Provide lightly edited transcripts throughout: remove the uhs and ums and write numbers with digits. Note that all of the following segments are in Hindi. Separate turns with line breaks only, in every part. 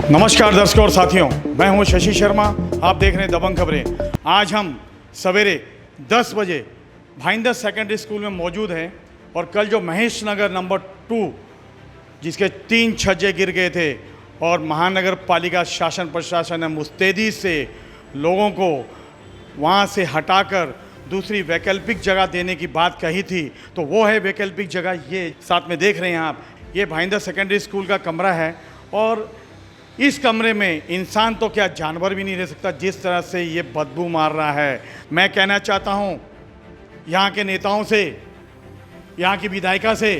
नमस्कार दर्शकों और साथियों, मैं हूं शशि शर्मा। आप देख रहे हैं दबंग खबरें। आज हम सवेरे 10 बजे भाईंदर सेकेंडरी स्कूल में मौजूद हैं और कल जो महेश नगर नंबर 2 जिसके 3 छज्जे गिर गए थे और महानगर पालिका शासन प्रशासन ने मुस्तैदी से लोगों को वहां से हटाकर दूसरी वैकल्पिक जगह देने की बात कही थी, तो वो है वैकल्पिक जगह। ये साथ में देख रहे हैं आप, ये भाईंदर सेकेंडरी स्कूल का कमरा है और इस कमरे में इंसान तो क्या जानवर भी नहीं रह सकता, जिस तरह से ये बदबू मार रहा है। मैं कहना चाहता हूँ यहाँ के नेताओं से, यहाँ की विधायिका से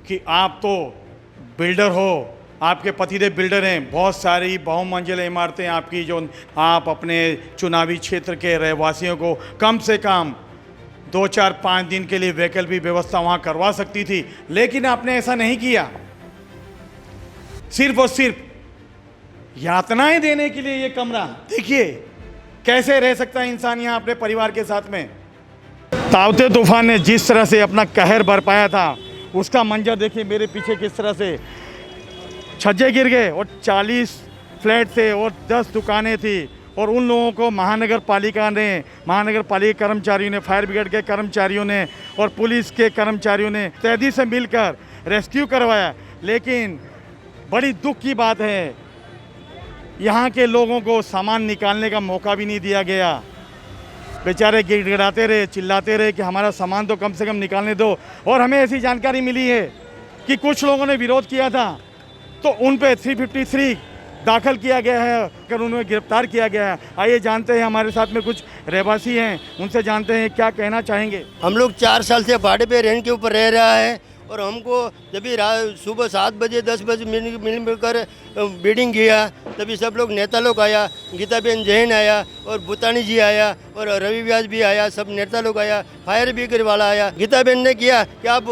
कि आप तो बिल्डर हो, आपके पतिदेव बिल्डर हैं। बहुत सारी बहुमंजिला इमारतें आपकी जो आप अपने चुनावी क्षेत्र के रहवासियों को कम से कम 2-4-5 दिन के लिए वैकल्पिक व्यवस्था वहाँ करवा सकती थी, लेकिन आपने ऐसा नहीं किया। सिर्फ और सिर्फ यातनाएं देने के लिए ये कमरा, देखिए कैसे रह सकता है इंसान यहाँ अपने परिवार के साथ में। तावते तूफान ने जिस तरह से अपना कहर बरपाया था, उसका मंजर देखिए मेरे पीछे किस तरह से छज्जे गिर गए और 40 फ्लैट थे और 10 दुकानें थी और उन लोगों को महानगर पालिका कर्मचारियों ने, फायर ब्रिगेड के कर्मचारियों ने और पुलिस के कर्मचारियों ने तैदी से मिलकर रेस्क्यू करवाया। लेकिन बड़ी दुख की बात है, यहाँ के लोगों को सामान निकालने का मौका भी नहीं दिया गया। बेचारे गिड़गिड़ाते रहे, चिल्लाते रहे कि हमारा सामान तो कम से कम निकालने दो। और हमें ऐसी जानकारी मिली है कि कुछ लोगों ने विरोध किया था, तो उन पे 353 दाखिल किया गया है, कर उन्हें गिरफ्तार किया गया है। आइए जानते हैं, हमारे साथ में कुछ रहवासी हैं, उनसे जानते हैं क्या कहना चाहेंगे।
हम लोग 4 साल से भाड़े पे रेंट के ऊपर रह रहा है और हमको जब भी सुबह 7 बजे 10 बजे मिलकर बिल्डिंग किया, तभी सब लोग नेता लोग आया, गीताबेन जैन आया और भूतानी जी आया और रवि व्यास भी आया, सब नेता लोग आया, फायर ब्रिगेड वाला आया। गीताबेन ने किया कि आप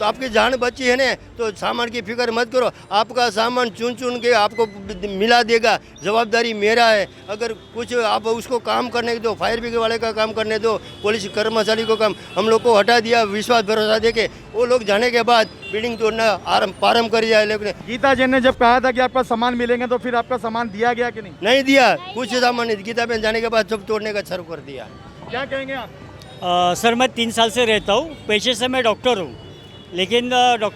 आपकी जान बची है ना, तो सामान की फिक्र मत करो, आपका सामान चुन चुन के आपको मिला देगा, जवाबदारी मेरा है। अगर कुछ आप उसको काम करने दो, फायर ब्रिगेड वाले का काम करने दो, पुलिस कर्मचारी को काम, हम लोग को हटा दिया विश्वास भरोसा दे के। वो लोग जाने के बाद बिल्डिंग तोड़ना प्रारंभ कर दिया। लेकिन
गीता जैन ने जब कहा था कि आपका सामान मिलेंगे, तो फिर आपका सामान दिया गया कि नहीं?
नहीं दिया, कुछ सामान नहीं। गीताबेन जाने के बाद सब तोड़ने का शुरू कर दिया।
क्या कहेंगे आप?
सर मैं 3 साल से रहता हूँ, पेशे से मैं डॉक्टर हूँ, लेकिन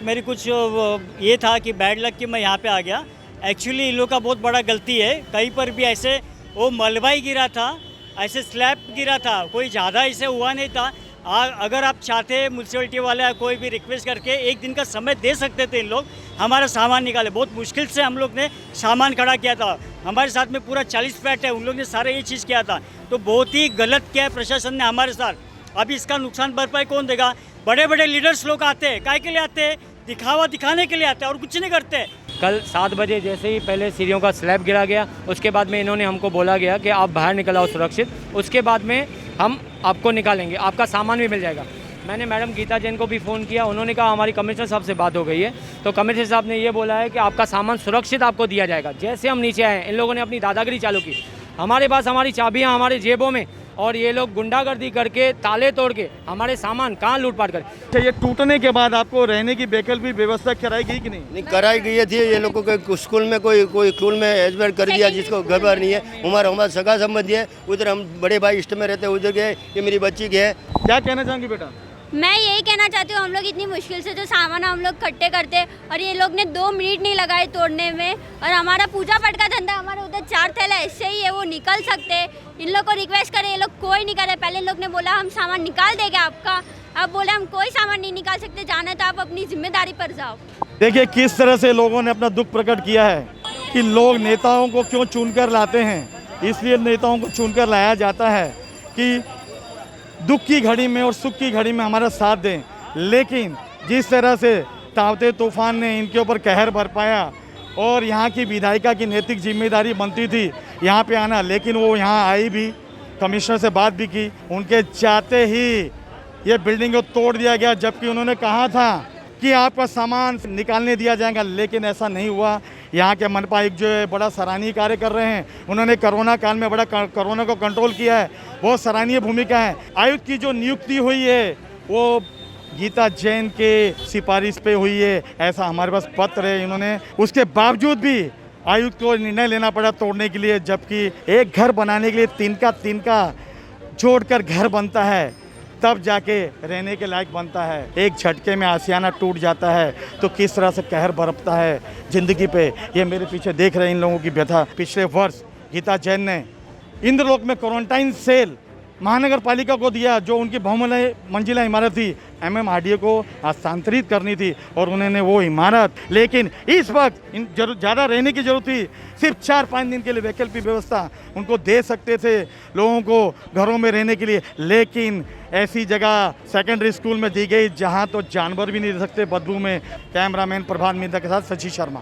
मेरी कुछ ये था कि बैड लक कि मैं यहाँ पे आ गया। एक्चुअली इन लोग का बहुत बड़ा गलती है, कहीं पर भी ऐसे वो मलबा ही गिरा था, ऐसे स्लैब गिरा था, कोई ज़्यादा ऐसे हुआ नहीं था। अगर आप चाहते म्यूनसिपलिटी वाले कोई भी रिक्वेस्ट करके 1 दिन का समय दे सकते थे, इन लोग हमारा सामान निकाले। बहुत मुश्किल से हम लोग ने सामान खड़ा किया था, हमारे साथ में पूरा 40 फ्लैट है, उन लोग ने सारे ये चीज़ किया था, तो बहुत ही गलत किया है प्रशासन ने हमारे साथ। अभी इसका नुकसान भरपाई कौन देगा? बड़े बड़े लीडर्स लोग आते हैं, काय के लिए आते हैं? दिखाने के लिए आते हैं और कुछ नहीं करते।
कल 7 बजे जैसे ही पहले सीढ़ियों का स्लैब गिरा गया, उसके बाद में इन्होंने हमको बोला गया कि आप बाहर निकल आओ सुरक्षित, उसके बाद में हम आपको निकालेंगे, आपका सामान भी मिल जाएगा। मैंने मैडम गीता जैन को भी फ़ोन किया, उन्होंने कहा हमारी कमिश्नर साहब से बात हो गई है, तो कमिश्नर साहब ने ये बोला है कि आपका सामान सुरक्षित आपको दिया जाएगा। जैसे हम नीचे आए, इन लोगों ने अपनी दादागिरी चालू की, हमारे पास हमारी चाबियाँ हमारे जेबों में, और ये लोग गुंडागर्दी करके ताले तोड़ के हमारे सामान कहाँ लूटपाट कर।
अच्छा, ये टूटने के बाद आपको रहने की वैकल्पिक व्यवस्था कराई गई कि नहीं?
नहीं कराई गई थी। ये लोगों के स्कूल में कोई स्कूल में एडमिट कर दिया, जिसको घर बार नहीं है। हमारा सगा संबंधी है, उधर हम बड़े भाई इष्ट में रहते हैं, उधर गए। ये मेरी बच्ची की है।
क्या कहना चाहेंगे बेटा?
मैं यही कहना चाहती हूँ, हम लोग इतनी मुश्किल से जो सामान हम लोग इकट्ठे करते और ये लोग ने 2 मिनट नहीं लगाए तोड़ने में, और हमारा पूजा पाठ का धंधा, हमारे उधर 4 थैला ऐसे ही है, वो निकल सकते। इन लोग को रिक्वेस्ट करें, ये लोग कोई नहीं करे। पहले इन लोग ने बोला हम सामान निकाल देंगे आपका, अब बोले हम कोई सामान नहीं निकाल सकते, जाना तो आप अपनी जिम्मेदारी पर जाओ।
देखिए किस तरह से लोगों ने अपना दुख प्रकट किया है कि लोग नेताओं को क्यों चुनकर लाते हैं। इसलिए नेताओं को चुनकर लाया जाता है कि दुख की घड़ी में और सुख की घड़ी में हमारा साथ दें। लेकिन जिस तरह से तावते तूफान ने इनके ऊपर कहर बरपाया और यहाँ की विधायिका की नैतिक जिम्मेदारी बनती थी यहाँ पे आना, लेकिन वो यहाँ आई भी, कमिश्नर से बात भी की, उनके चाहते ही ये बिल्डिंग को तोड़ दिया गया, जबकि उन्होंने कहा था कि आपका सामान निकालने दिया जाएगा, लेकिन ऐसा नहीं हुआ। यहाँ के मनपा आयुक्त जो है बड़ा सराहनीय कार्य कर रहे हैं, उन्होंने कोरोना काल में बड़ा कोरोना को कंट्रोल किया है, बहुत सराहनीय भूमिका है। आयुक्त की जो नियुक्ति हुई है वो गीता जैन के सिफारिश पे हुई है, ऐसा हमारे पास पत्र है। इन्होंने उसके बावजूद भी आयुक्त को निर्णय लेना पड़ा तोड़ने के लिए, जबकि एक घर बनाने के लिए तिनका जोड़कर घर बनता है, तब जाके रहने के लायक बनता है। एक झटके में आशियाना टूट जाता है तो किस तरह से कहर बरपता है ज़िंदगी पे, ये मेरे पीछे देख रहे हैं इन लोगों की व्यथा। पिछले वर्ष गीता जैन ने इंद्रलोक में क्वारंटाइन सेल महानगर पालिका को दिया, जो उनकी बहुमंजिला इमारत थी, MMRDA को हस्तांतरित करनी थी और उन्होंने वो इमारत, लेकिन इस वक्त ज़्यादा रहने की जरूरत थी, सिर्फ 4-5 दिन के लिए वैकल्पिक व्यवस्था उनको दे सकते थे लोगों को घरों में रहने के लिए, लेकिन ऐसी जगह सेकेंडरी स्कूल में दी गई जहां तो जानवर भी नहीं रह सकते बदबू में। कैमरामैन प्रभात मिंदा के साथ शशि शर्मा।